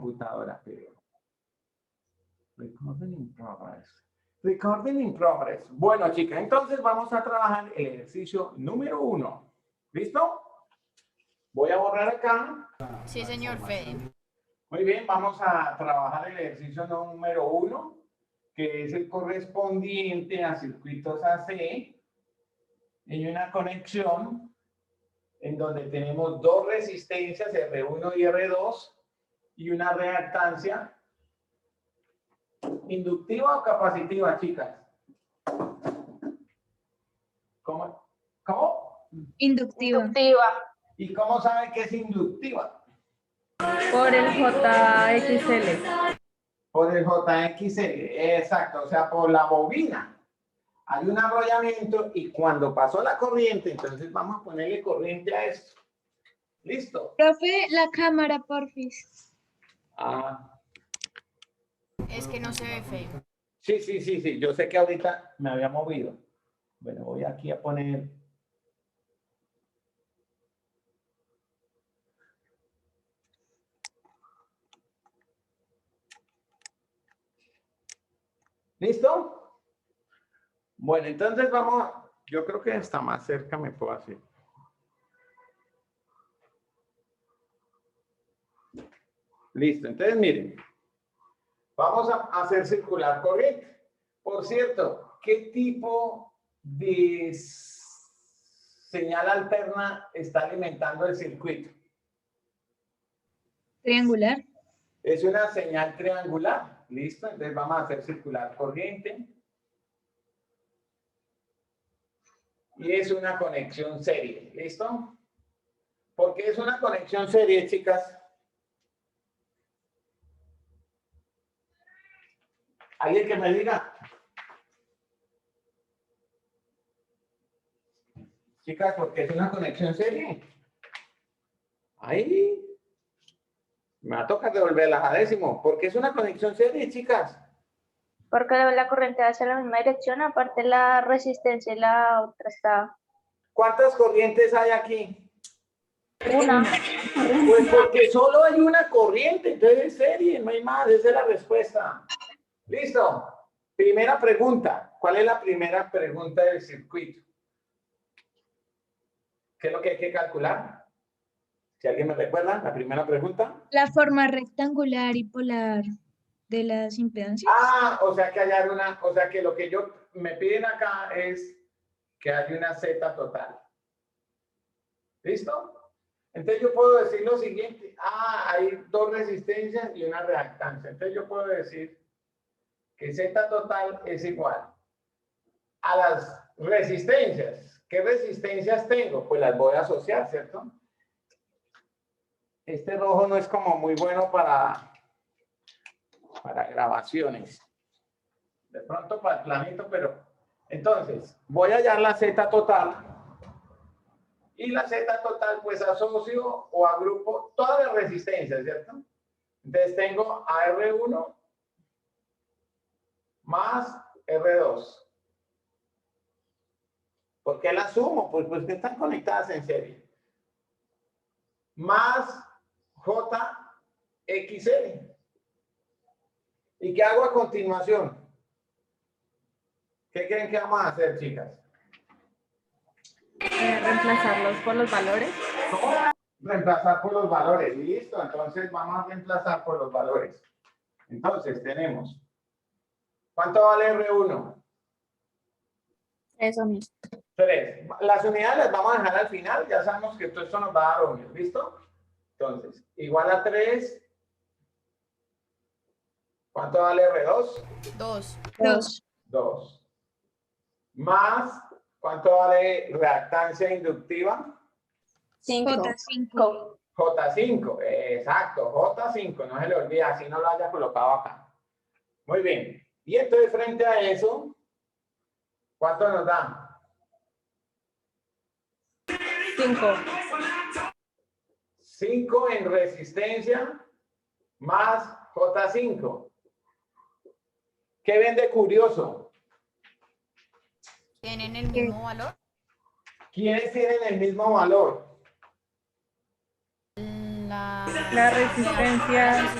computadora, pero... Recording in progress. Recording in progress. Bueno, chicas, entonces vamos a trabajar el ejercicio número 1. ¿Listo? Voy a borrar acá. Sí, señor Fede. Muy bien, vamos a trabajar el ejercicio número 1, que es el correspondiente a circuitos AC. Hay una conexión en donde tenemos dos resistencias, R1 y R2, y una reactancia inductiva o capacitiva, chicas. ¿Cómo? ¿Cómo? Inductiva. ¿Y cómo saben que es inductiva? Por el JXL. Por el JXL, exacto, o sea, por la bobina. Hay un arrollamiento y cuando pasó la corriente, entonces vamos a ponerle corriente a esto. ¿Listo? Profe, la cámara, porfis. Ah, Es que no se ve feo. sí, yo sé que ahorita me había movido. Bueno, voy aquí a poner... ¿Listo? Bueno, entonces vamos, yo creo que está más cerca, me puedo hacer. Listo, entonces miren, vamos a hacer circular corriente. Por cierto, ¿qué tipo de señal alterna está alimentando el circuito? Triangular. Es una señal triangular. Listo, entonces vamos a hacer circular corriente. Y es una conexión serie. ¿Listo? ¿Por qué es una conexión serie, chicas? ¿Alguien que me diga? Chicas, ¿por qué es una conexión serie? Ahí. Me va a tocar devolverlas a décimo. ¿Por qué es una conexión serie, chicas? Porque la corriente va hacia la misma dirección, aparte la resistencia y la otra está ¿Cuántas corrientes hay aquí? una. Pues porque solo hay una corriente, entonces es serie, no hay más, esa es la respuesta. ¿Listo? Primera pregunta. ¿Cuál es la primera pregunta del circuito? ¿Qué es lo que hay que calcular? Si alguien me recuerda, la primera pregunta. La forma rectangular y polar de las impedancias. Ah, o sea que hay una, o sea que lo que me piden acá es que hay una Z total. ¿Listo? Entonces yo puedo decir lo siguiente. Ah, hay dos resistencias y una reactancia. Entonces yo puedo decir que Z total es igual a las resistencias. ¿Qué resistencias tengo? Pues las voy a asociar, ¿cierto? Este rojo no es como muy bueno para grabaciones. De pronto para el planito, pero... Entonces, voy a hallar la Z total. Y la Z total, pues asocio o agrupo todas las resistencias, ¿cierto? Entonces tengo a R1 más R2. ¿Por qué las sumo? Pues que están conectadas en serie. Más JXL. ¿Y qué hago a continuación? ¿Qué creen que vamos a hacer, chicas? Reemplazarlos por los valores. ¿Cómo? Reemplazar por los valores. Listo, entonces vamos a reemplazar por los valores. Entonces tenemos. ¿Cuánto vale R1? Eso mismo. 3. Las unidades las vamos a dejar al final. Ya sabemos que todo esto nos va a dar ohmios. ¿Listo? Entonces, igual a 3. ¿Cuánto vale R2? 2. 2. 2. Más, ¿cuánto vale reactancia inductiva? 5. J5. J5, exacto, J5, no se le olvida, así no lo haya colocado acá. Muy bien. Y entonces frente a eso, ¿cuánto nos da? 5. 5 en resistencia más J5. ¿Qué ven de curioso? ¿Tienen el mismo valor? ¿Quiénes tienen el mismo valor? La resistencia.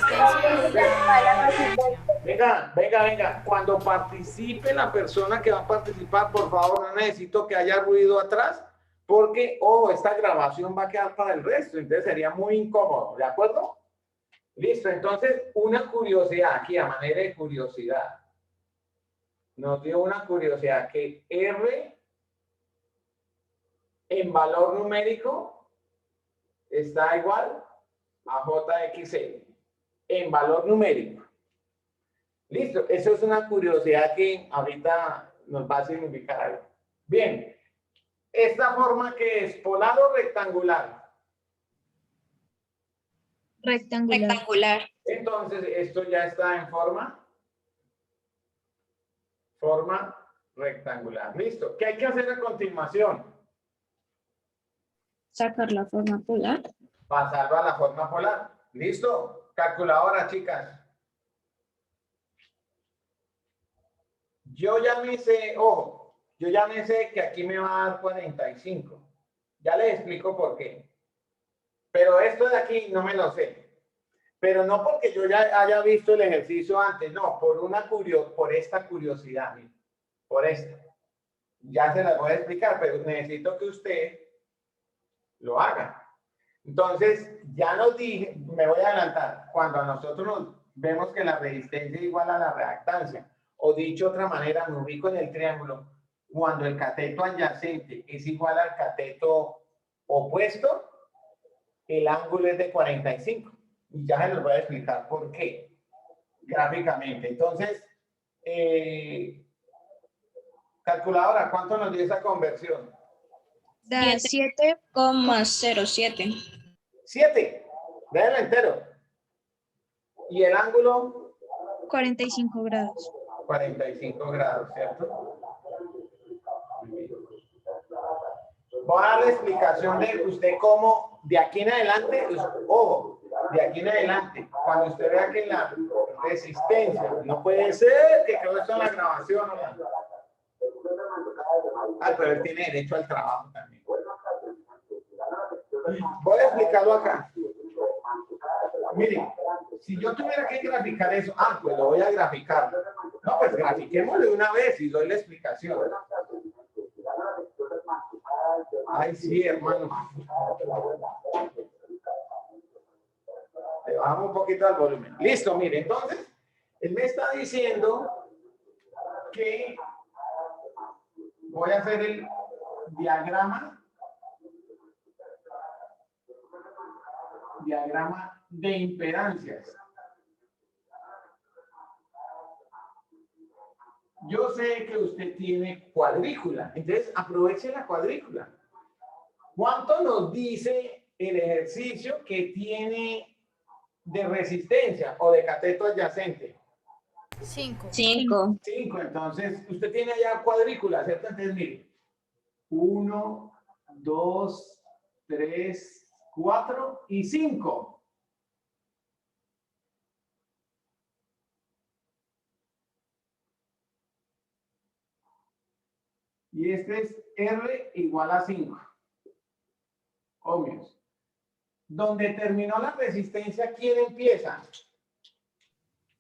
Venga. Cuando participe la persona que va a participar, por favor, no necesito que haya ruido atrás, porque, esta grabación va a quedar para el resto, entonces sería muy incómodo, ¿de acuerdo? Listo, entonces, una curiosidad aquí, a manera de curiosidad. Nos dio una curiosidad que R en valor numérico está igual a JXL en valor numérico. Listo, eso es una curiosidad que ahorita nos va a significar algo. Bien, esta forma que es polar o rectangular. Rectangular. Entonces, esto ya está en forma rectangular. Listo. ¿Qué hay que hacer a continuación? Sacar la forma polar. Pasarlo a la forma polar. ¿Listo? Calculadora, chicas. Yo ya me sé, yo ya me sé que aquí me va a dar 45. Ya les explico por qué. Pero esto de aquí no me lo sé. Pero no porque yo ya haya visto el ejercicio antes, no, por esta curiosidad, por esta. Ya se las voy a explicar, pero necesito que usted lo haga. Entonces, ya nos dije, me voy a adelantar, cuando a nosotros vemos que la resistencia es igual a la reactancia, o dicho de otra manera, me ubico en el triángulo, cuando el cateto adyacente es igual al cateto opuesto, el ángulo es de 45. Y ya se los voy a explicar por qué, gráficamente. Entonces, calculadora, ¿cuánto nos dio esa conversión? Da 7,07. 7. Déjenlo entero. ¿Y el ángulo? 45 grados. 45 grados, ¿cierto? Voy a dar la explicación de usted cómo, de aquí en adelante, de aquí en adelante, cuando usted vea que la resistencia, no puede ser que quedó esto en la grabación, ¿no? Pero él tiene derecho al trabajo también. Voy a explicarlo acá. Miren, si yo tuviera que graficar eso, pues lo voy a graficar. No, pues grafiquémoslo de una vez y doy la explicación. Ay, sí, hermano. Le bajamos un poquito al volumen. Listo, mire, entonces, él me está diciendo que voy a hacer el diagrama de impedancias. Yo sé que usted tiene cuadrícula, entonces aproveche la cuadrícula. ¿Cuánto nos dice el ejercicio que tiene de resistencia o de cateto adyacente? 5. 5. 5, entonces usted tiene allá cuadrícula, ¿cierto? Entonces mire, 1, 2, 3, 4 y 5. Y este es R igual a 5 ohmios. Donde terminó la resistencia, ¿quién empieza?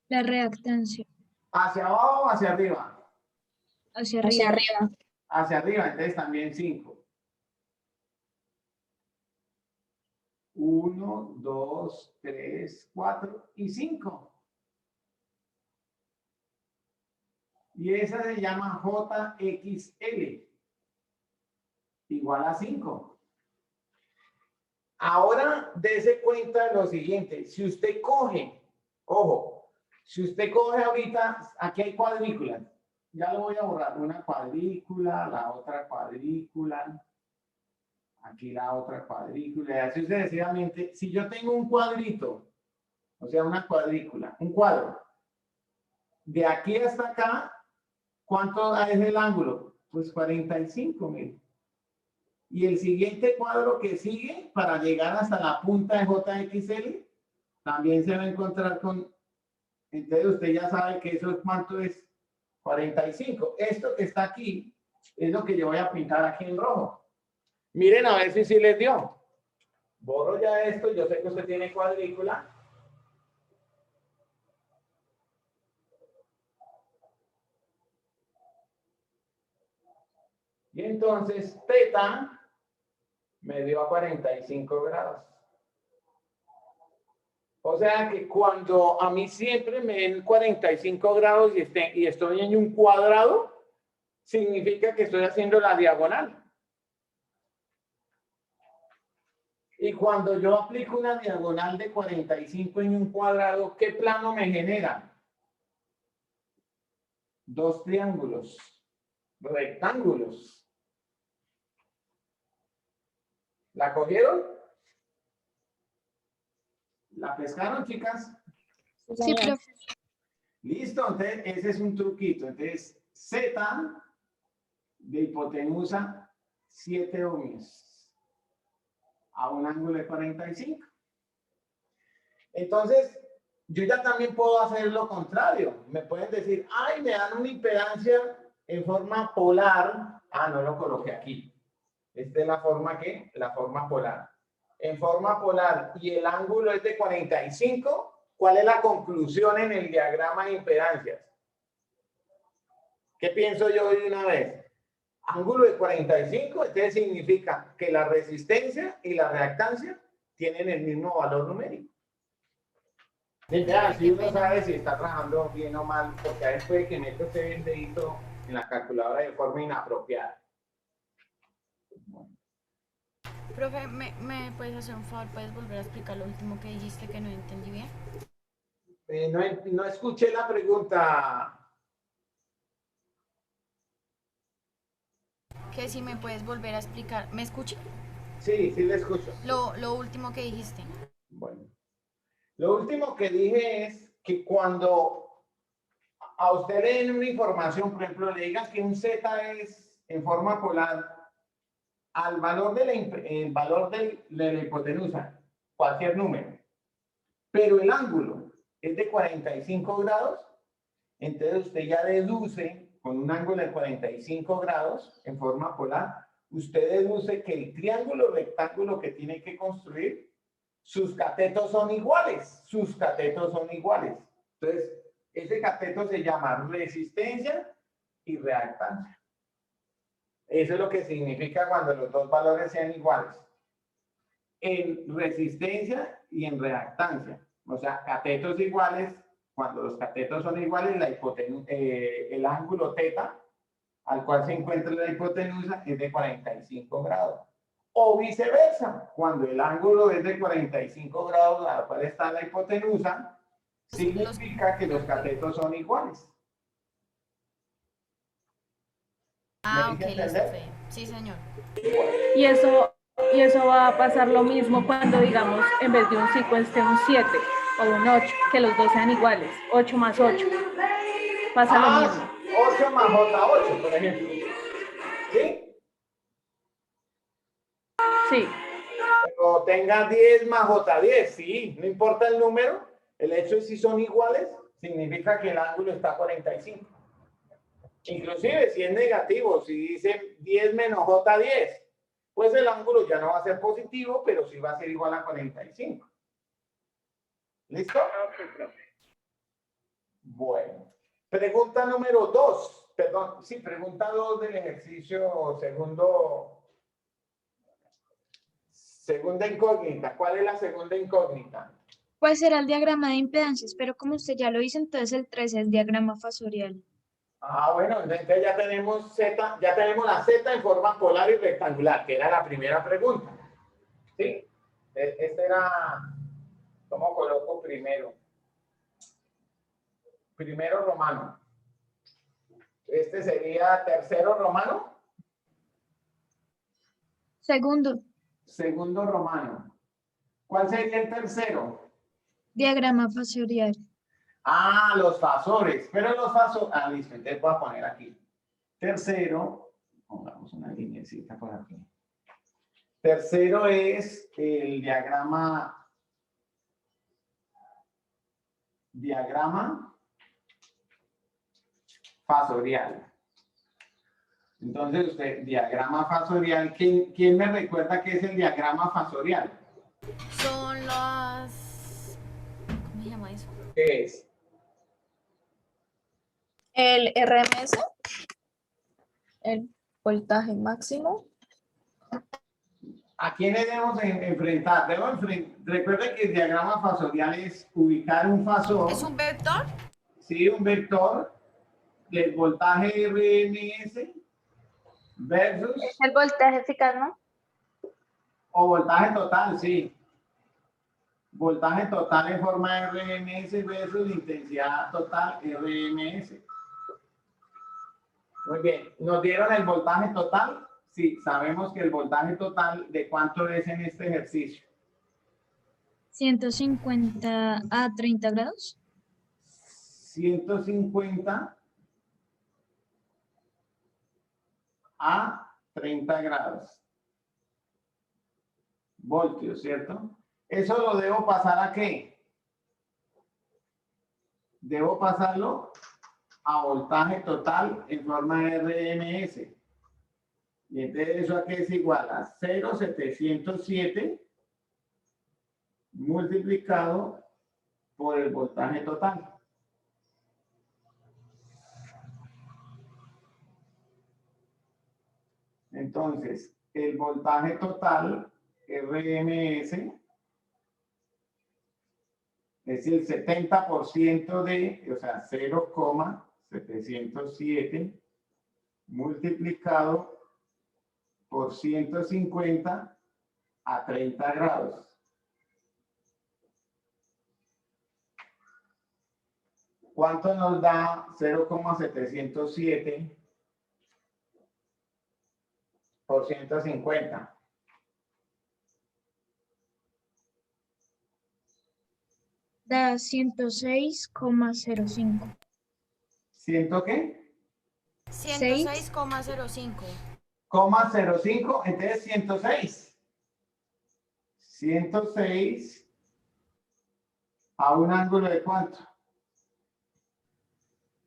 La reactancia. ¿Hacia abajo o hacia arriba? Hacia arriba. Hacia arriba, entonces también 5. 1, 2, 3, 4 y 5. Y esa se llama JXL, igual a 5. Ahora, dése cuenta de lo siguiente. Si usted coge, si usted coge ahorita, aquí hay cuadrículas. Ya lo voy a borrar. Una cuadrícula, la otra cuadrícula, aquí la otra cuadrícula, y así sucesivamente. Si yo tengo un cuadrito, o sea, una cuadrícula, un cuadro, de aquí hasta acá, ¿cuánto es el ángulo? Pues 45, mire. Y el siguiente cuadro que sigue, para llegar hasta la punta de JXL, también se va a encontrar con, entonces usted ya sabe que eso es cuánto es 45. Esto que está aquí es lo que yo voy a pintar aquí en rojo. Miren a ver si sí les dio. Borro ya esto, yo sé que usted tiene cuadrícula. Y entonces teta me dio a 45 grados. O sea que cuando a mí siempre me den 45 grados y estoy en un cuadrado, significa que estoy haciendo la diagonal. Y cuando yo aplico una diagonal de 45 en un cuadrado, ¿qué plano me genera? Dos triángulos, rectángulos. ¿La cogieron? ¿La pescaron, chicas? Sí, profe. Listo, entonces ese es un truquito. Entonces, Z de hipotenusa 7 ohmios a un ángulo de 45. Entonces, yo ya también puedo hacer lo contrario. Me pueden decir, ay, me dan una impedancia en forma polar. Ah, no lo coloqué aquí. Esta es la forma que, la forma polar. En forma polar y el ángulo es de 45. ¿Cuál es la conclusión en el diagrama de impedancias? ¿Qué pienso yo de una vez? Ángulo de 45, entonces significa que la resistencia y la reactancia tienen el mismo valor numérico. Ya, así uno sabe si está trabajando bien o mal, porque a veces puede que meta usted el dedito en la calculadora de forma inapropiada. Profe, ¿me puedes hacer un favor? ¿Puedes volver a explicar lo último que dijiste que no entendí bien? No escuché la pregunta. Que si me puedes volver a explicar. ¿Me escucha? Sí, sí le escucho. Lo último que dijiste. Bueno, lo último que dije es que cuando a usted le den una información, por ejemplo, le digan que un Z es en forma polar, al valor el valor de la hipotenusa, cualquier número, pero el ángulo es de 45 grados, entonces usted ya deduce con un ángulo de 45 grados en forma polar, usted deduce que el triángulo rectángulo que tiene que construir, sus catetos son iguales, sus catetos son iguales. Entonces, ese cateto se llama resistencia y reactancia. Eso es lo que significa cuando los dos valores sean iguales. En resistencia y en reactancia. O sea, catetos iguales, cuando los catetos son iguales, el ángulo teta al cual se encuentra la hipotenusa es de 45 grados. O viceversa, cuando el ángulo es de 45 grados al cual está la hipotenusa, significa que los catetos son iguales. Ah, ok, listo, Fede. Sí, señor. Y eso va a pasar lo mismo cuando, digamos, en vez de un 5 esté un 7 o un 8, que los dos sean iguales. 8 más 8. Pasa lo mismo. 8 más J8, por ejemplo. ¿Sí? Sí. Pero tenga 10 más J10, sí. No importa el número. El hecho es si son iguales, significa que el ángulo está a 45. Inclusive si es negativo, si dice 10 menos J10, pues el ángulo ya no va a ser positivo, pero sí va a ser igual a 45. ¿Listo? Bueno. Pregunta número 2. Perdón, sí, pregunta 2 del ejercicio segunda incógnita. ¿Cuál es la segunda incógnita? ¿Cuál será el diagrama de impedancias? Pero como usted ya lo hizo, entonces el 3 es diagrama fasorial. Ah, bueno, entonces ya tenemos la Z en forma polar y rectangular, que era la primera pregunta. Sí, este era, ¿cómo coloco primero? Primero romano. Este sería tercero romano. Segundo, Segundo romano. ¿Cuál sería el tercero? diagrama fasorial. Ah, los fasores. Pero los fasores. Ah, listo. Entonces voy a poner aquí. Tercero. Pongamos una linecita por aquí. Tercero es el diagrama fasorial. Entonces usted, diagrama fasorial. ¿Quién me recuerda qué es el diagrama fasorial? son las... ¿Cómo se llama eso? ¿Qué es? El RMS, el voltaje máximo. ¿A quiénes debemos enfrentar? Recuerden que el diagrama fasorial es ubicar un fasor, ¿Es un vector? ¿sí? Un vector del voltaje RMS versus, Es el voltaje eficaz, ¿no? o voltaje total, sí. Voltaje total en forma de RMS versus intensidad total RMS. Muy bien, ¿nos dieron el voltaje total? Sí, sabemos que el voltaje total, ¿de cuánto es en este ejercicio? 150 a 30 grados. 150 a 30 grados. Voltios, ¿cierto? ¿Eso lo debo pasar a qué? Debo pasarlo a voltaje total en forma de RMS. Y entonces eso aquí es igual a 0,707 multiplicado por el voltaje total. Entonces, el voltaje total, RMS, es el 70% de, o sea, 0,707 multiplicado por 150 a 30 grados. ¿Cuánto nos da 0,707 por 150? Da 106,05. ¿Ciento qué? 106,05. Coma 05, entonces 106. 106 a un ángulo de ¿cuánto?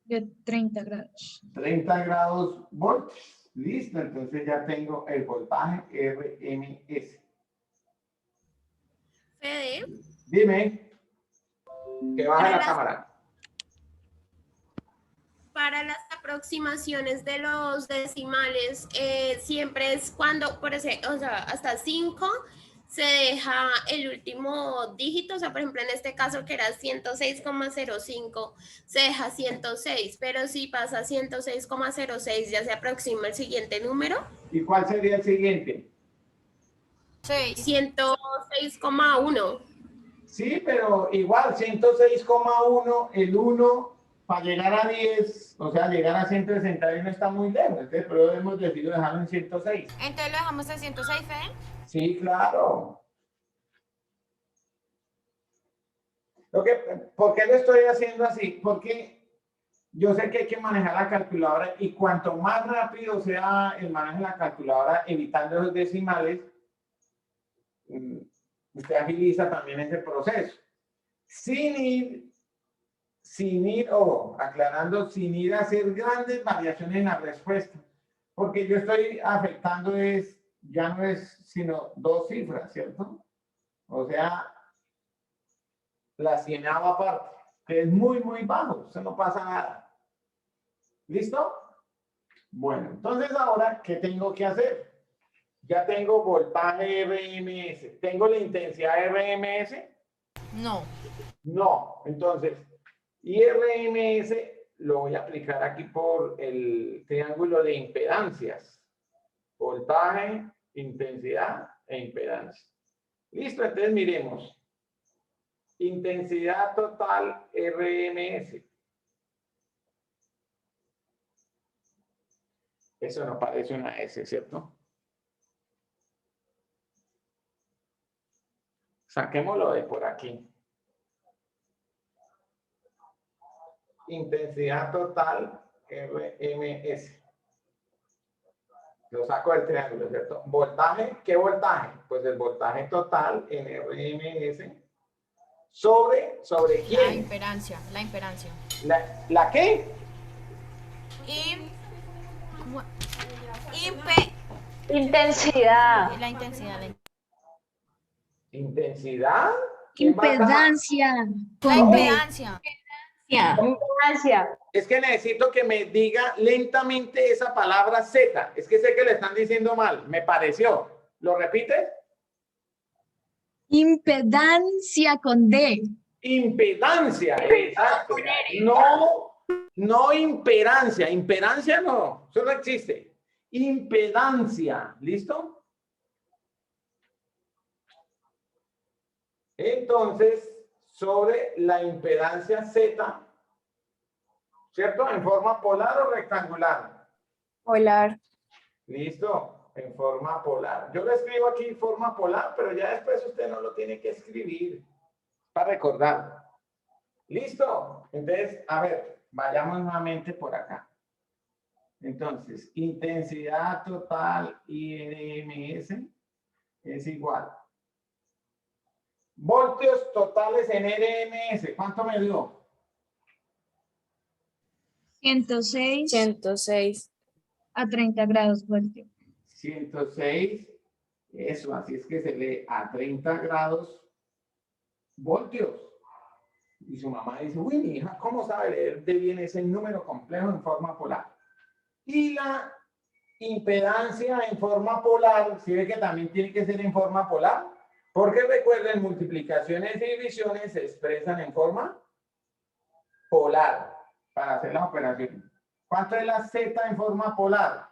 De 30 grados. 30 grados voltios. Listo, entonces ya tengo el voltaje RMS. Fede, Dime, que baje Para la las- cámara. para las aproximaciones de los decimales, siempre es cuando, por ejemplo, o sea, hasta 5 se deja el último dígito, o sea, por ejemplo, en este caso que era 106,05, se deja 106, pero si pasa 106,06 ya se aproxima el siguiente número, ¿Y cuál sería el siguiente? 6. 106,1. Sí, pero igual, 106,1, el 1 para llegar a 10, o sea, llegar a 161 está muy lejos. Entonces, pero hemos decidido dejarlo en 106. Entonces lo dejamos en 106, Fede. Sí, claro. ¿Por qué lo estoy haciendo así? Porque yo sé que hay que manejar la calculadora y cuanto más rápido sea el manejo de la calculadora, evitando los decimales, usted agiliza también ese proceso. Sin ir, aclarando, sin ir a hacer grandes variaciones en la respuesta. Porque yo estoy afectando ya no es sino 2 cifras, ¿cierto? O sea, la cienava parte, que es muy, muy bajo, eso no pasa nada. ¿Listo? Bueno, entonces ahora, ¿qué tengo que hacer? Ya tengo voltaje RMS. ¿Tengo la intensidad RMS? No. No. Entonces, IRMS lo voy a aplicar aquí por el triángulo de impedancias. Voltaje, intensidad e impedancia. Listo, entonces miremos. Intensidad total RMS. Eso no parece una S, ¿cierto? Saquémoslo de por aquí. Intensidad total RMS. Lo saco del triángulo, ¿cierto? Voltaje, ¿qué voltaje? Pues el voltaje total en RMS sobre La ¿quién? imperancia, la imperancia. ¿La qué? ¿Cómo? Intensidad. La intensidad. ¿Intensidad? ¿Quién va acá? Impedancia. La Con B. impedancia. Impedancia. Es que necesito que me diga lentamente esa palabra Z. Es que sé que le están diciendo mal. Me pareció. ¿Lo repite? Impedancia con D. Impedancia. Exacto. No imperancia. Imperancia no. Eso no existe. Impedancia. ¿Listo? Entonces, sobre la impedancia Z, ¿cierto? ¿En forma polar o rectangular? Polar. Listo, en forma polar. Yo lo escribo aquí en forma polar, pero ya después usted no lo tiene que escribir para recordar. ¿Listo? Entonces, a ver, vayamos nuevamente por acá. Entonces, intensidad total IRMS es igual. Voltios totales en RMS, ¿cuánto me dio? 106 106. a 30 grados voltio. 106, eso, así es que se lee a 30 grados voltios. Y su mamá dice, uy, mi hija, ¿cómo sabe leer de bien ese número complejo en forma polar? Y la impedancia en forma polar, ¿sí ve que también tiene que ser en forma polar? Porque recuerden, multiplicaciones y divisiones se expresan en forma polar para hacer las operaciones. ¿Cuánto es la Z en forma polar?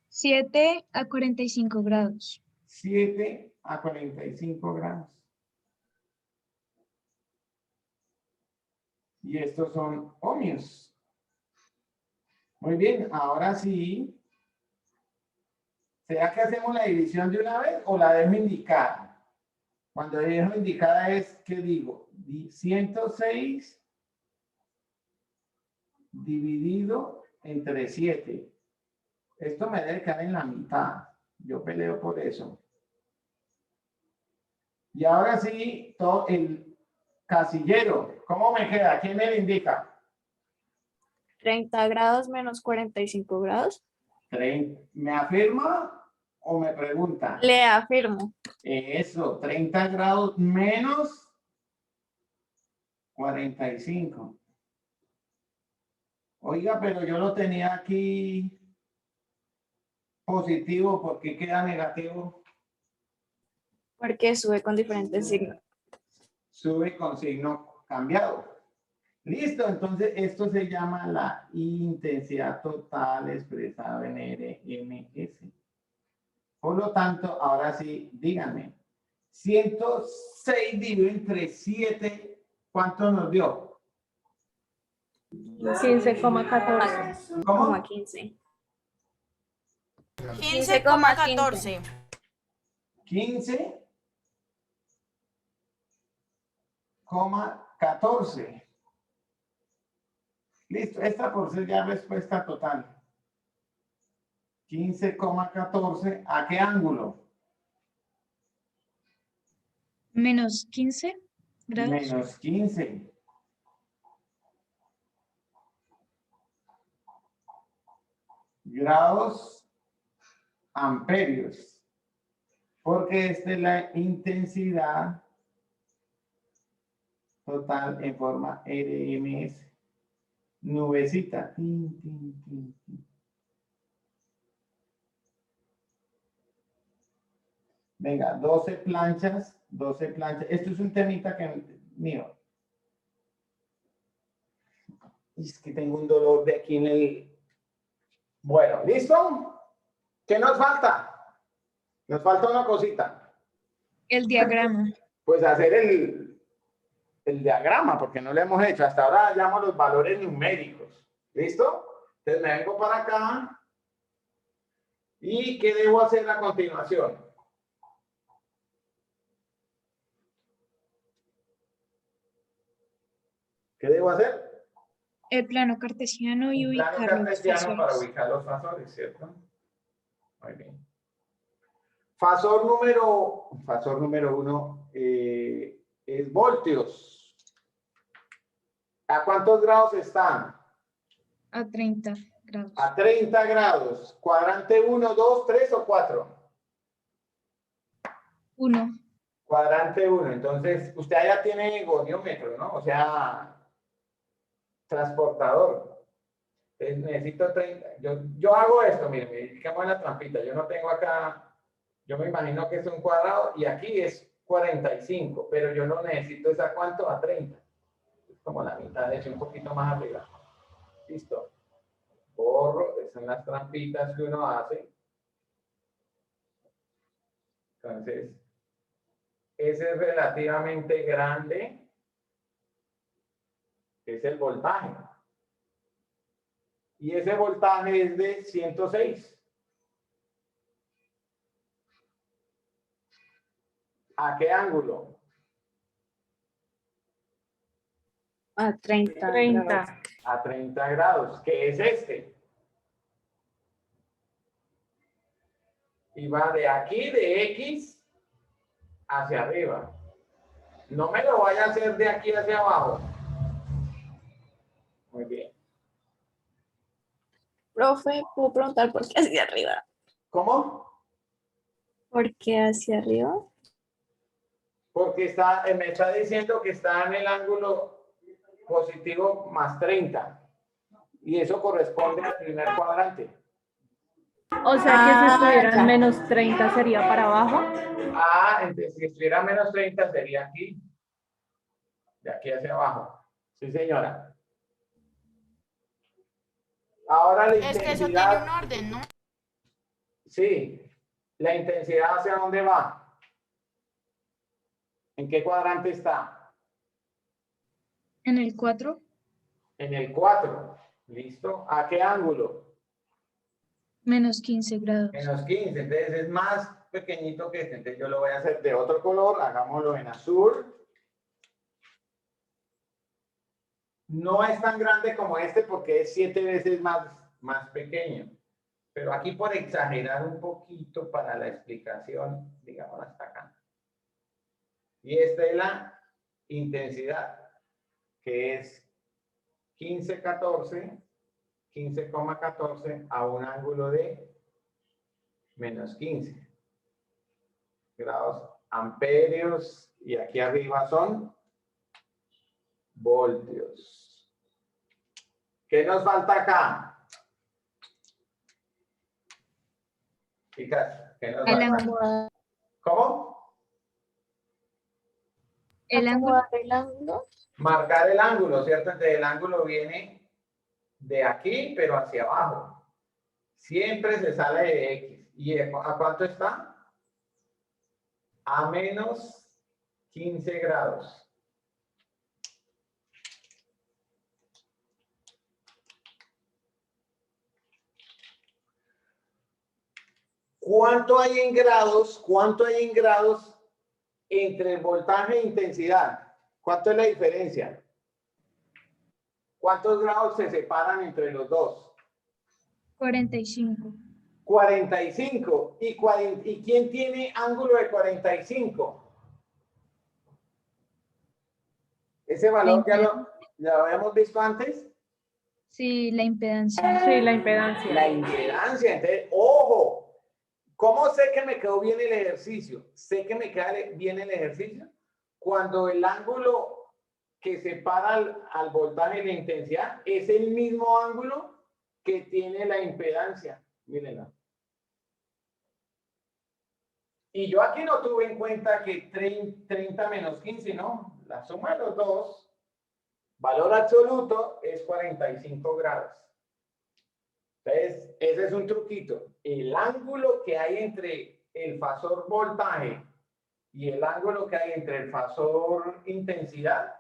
7 a 45 grados. 7 a 45 grados. Y estos son ohmios. Muy bien, ahora sí. ¿Será que hacemos la división de una vez o la dejo indicada? Cuando dejo indicada es, ¿qué digo? 106 dividido entre 7. Esto me debe quedar en la mitad. Yo peleo por eso. Y ahora sí, todo el casillero. ¿Cómo me queda? ¿Quién me lo indica? 30 grados menos 45 grados. ¿Me afirma o me pregunta? Le afirmo. Eso, 30 grados menos 45. Oiga, pero yo lo tenía aquí positivo, ¿por qué queda negativo? Porque sube con diferentes signos. Sube con signo cambiado. Listo, entonces esto se llama la intensidad total expresada en RMS. Por lo tanto, ahora sí, díganme, 106 dividido entre 7, ¿cuánto nos dio? 15,14. Como 15. 15,14. 15,14. Listo, esta por ser ya respuesta total. 15,14. ¿A qué ángulo? Menos 15 grados. Menos 15. Grados amperios. Porque esta es la intensidad total en forma RMS. Nubecita. Tin, tin, tin, tin. Venga, 12 planchas, 12 planchas. Esto es un temita que mío. Es que tengo un dolor de aquí en el... Bueno, ¿listo? ¿Qué nos falta? Nos falta una cosita. El diagrama. Pues hacer el diagrama, porque no lo hemos hecho. Hasta ahora llamo los valores numéricos. ¿Listo? Entonces me vengo para acá. ¿Y qué debo hacer a continuación? ¿Qué debo hacer? El plano cartesiano y Un plano ubicar los cartesiano para fasores. ubicar los fasores, ¿cierto? Muy bien. Fasor número 1 es voltios. ¿A cuántos grados están? A 30 grados. A 30 grados. ¿Cuadrante 1, 2, 3 o 4? 1. Cuadrante 1. Entonces, usted allá tiene goniómetro, ¿no? O sea, transportador. Entonces, necesito 30. Yo hago esto, miren, digamos en la trampita. Yo no tengo acá, yo me imagino que es un cuadrado y aquí es 45, pero yo no necesito esa cuánto a 30. Es como la mitad de eso, un poquito más arriba. Listo. Borro, esas son las trampitas que uno hace. Entonces, ese es relativamente grande, es el voltaje. Y ese voltaje es de 106. ¿A qué ángulo? A 30. 30. A 30 grados, que es este. Y va de aquí, de X, hacia arriba. No me lo vaya a hacer de aquí hacia abajo. Muy bien. Profe, ¿puedo preguntar por qué hacia arriba? ¿Cómo? ¿Por qué hacia arriba? Porque me está diciendo que está en el ángulo positivo más 30. Y eso corresponde al primer cuadrante. O sea que si Ah, estuvieran ya. menos 30 sería para abajo. Ah, entonces si estuviera menos 30 sería aquí. De aquí hacia abajo. Sí, señora. Ahora la Es que eso tiene un intensidad. orden, ¿no? Sí. La intensidad hacia dónde va. ¿En qué cuadrante está? En el 4, En el 4. ¿Listo? ¿A qué ángulo? menos 15 grados. Menos 15. Entonces es más pequeñito que este. Entonces yo lo voy a hacer de otro color. Hagámoslo en azul. No es tan grande como este porque es 7 veces más pequeño. Pero aquí por exagerar un poquito para la explicación, digamos hasta acá. Y esta es la intensidad, que es 15,14 a un ángulo de menos 15 grados amperios. Y aquí arriba son voltios. ¿Qué nos falta acá? Chicas, ¿qué nos El falta? ángulo. ¿Cómo? El ángulo. ¿Acomodar el ángulo? Marcar el ángulo, ¿cierto? Entonces el ángulo viene de aquí, pero hacia abajo. Siempre se sale de X. ¿Y a cuánto está? A menos 15 grados. ¿Cuánto hay en grados? ¿Cuánto hay en grados entre el voltaje e intensidad? ¿Cuánto es la diferencia? ¿Cuántos grados se separan entre los dos? 45. 45. ¿Y quién tiene ángulo de 45? ¿Ese valor ya lo habíamos visto antes? Sí, la impedancia. Sí, la impedancia. La impedancia. Entonces, ojo. ¿Cómo sé que me quedó bien el ejercicio? Sé que me queda bien el ejercicio cuando el ángulo que separa al voltaje y la intensidad es el mismo ángulo que tiene la impedancia. Mírenla. Y yo aquí no tuve en cuenta que 30 menos 15, ¿no? La suma de los dos, valor absoluto, es 45 grados. Entonces, ese es un truquito. El ángulo que hay entre el fasor voltaje y el ángulo que hay entre el fasor intensidad,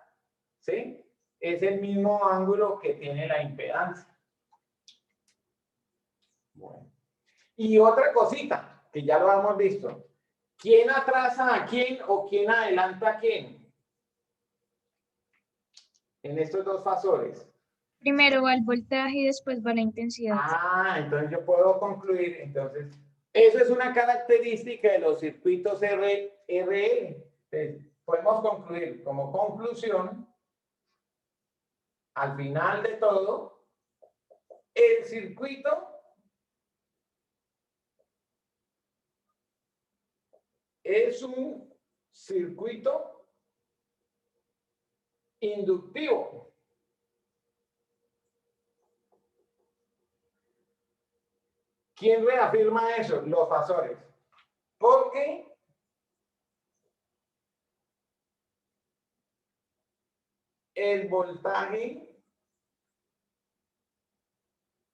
¿sí? Es el mismo ángulo que tiene la impedancia. Bueno. Y otra cosita, que ya lo hemos visto. ¿Quién atrasa a quién o quién adelanta a quién? En estos dos fasores. Primero va el voltaje y después va la intensidad. Ah, entonces yo puedo concluir. Entonces, eso es una característica de los circuitos RL. Entonces, podemos concluir como conclusión, al final de todo, el circuito es un circuito inductivo. ¿Quién reafirma eso? Los fasores. Porque el voltaje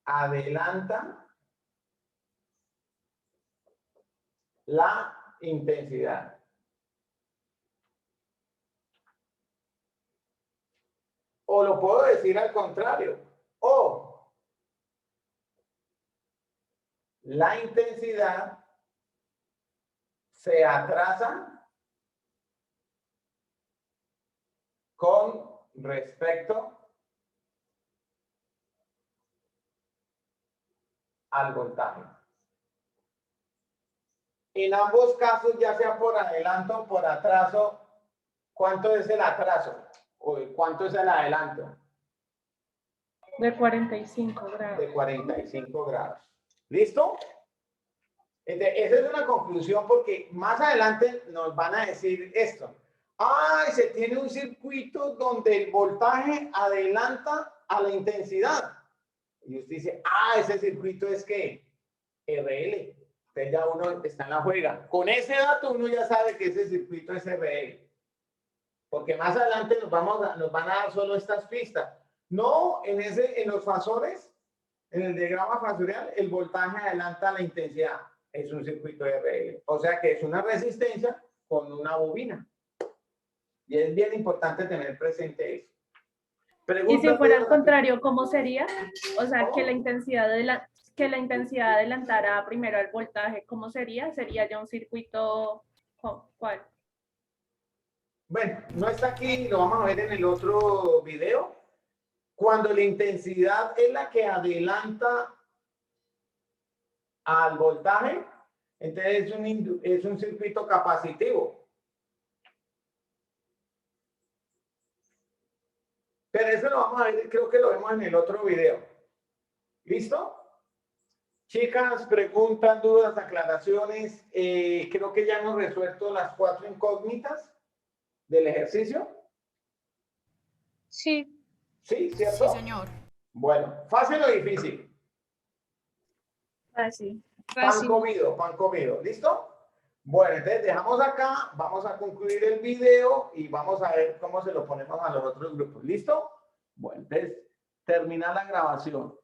adelanta la intensidad. O lo puedo decir al contrario. O la intensidad se atrasa con respecto al voltaje. En ambos casos, ya sea por adelanto o por atraso, ¿cuánto es el atraso? ¿O cuánto es el adelanto? De 45 grados. De 45 grados. ¿Listo? Esa es una conclusión porque más adelante nos van a decir esto. ¡Ay! Se tiene un circuito donde el voltaje adelanta a la intensidad. Y usted dice, ese circuito es ¿qué? RL. Entonces ya uno está en la juega. Con ese dato uno ya sabe que ese circuito es RL. Porque más adelante nos van a dar solo estas pistas. No, en los fasores, en el diagrama fasorial, el voltaje adelanta la intensidad. Es un circuito RL. O sea que es una resistencia con una bobina. Y es bien importante tener presente eso. Y si fuera al contrario, ¿cómo sería? O sea, que la intensidad adelantara primero al voltaje, ¿cómo sería? ¿Sería ya un circuito cuál? Bueno, no está aquí, lo vamos a ver en el otro video. Cuando la intensidad es la que adelanta al voltaje, entonces es un circuito capacitivo. Pero eso lo vamos a ver, creo que lo vemos en el otro video. ¿Listo? Chicas, preguntas, dudas, aclaraciones. Creo que ya hemos resuelto las 4 incógnitas del ejercicio. Sí. ¿Sí? ¿Cierto? Sí, señor. Bueno, ¿fácil o difícil? Fácil. Fácil. Pan comido. ¿Listo? Bueno, entonces dejamos acá, vamos a concluir el video y vamos a ver cómo se lo ponemos a los otros grupos. ¿Listo? Bueno, entonces termina la grabación.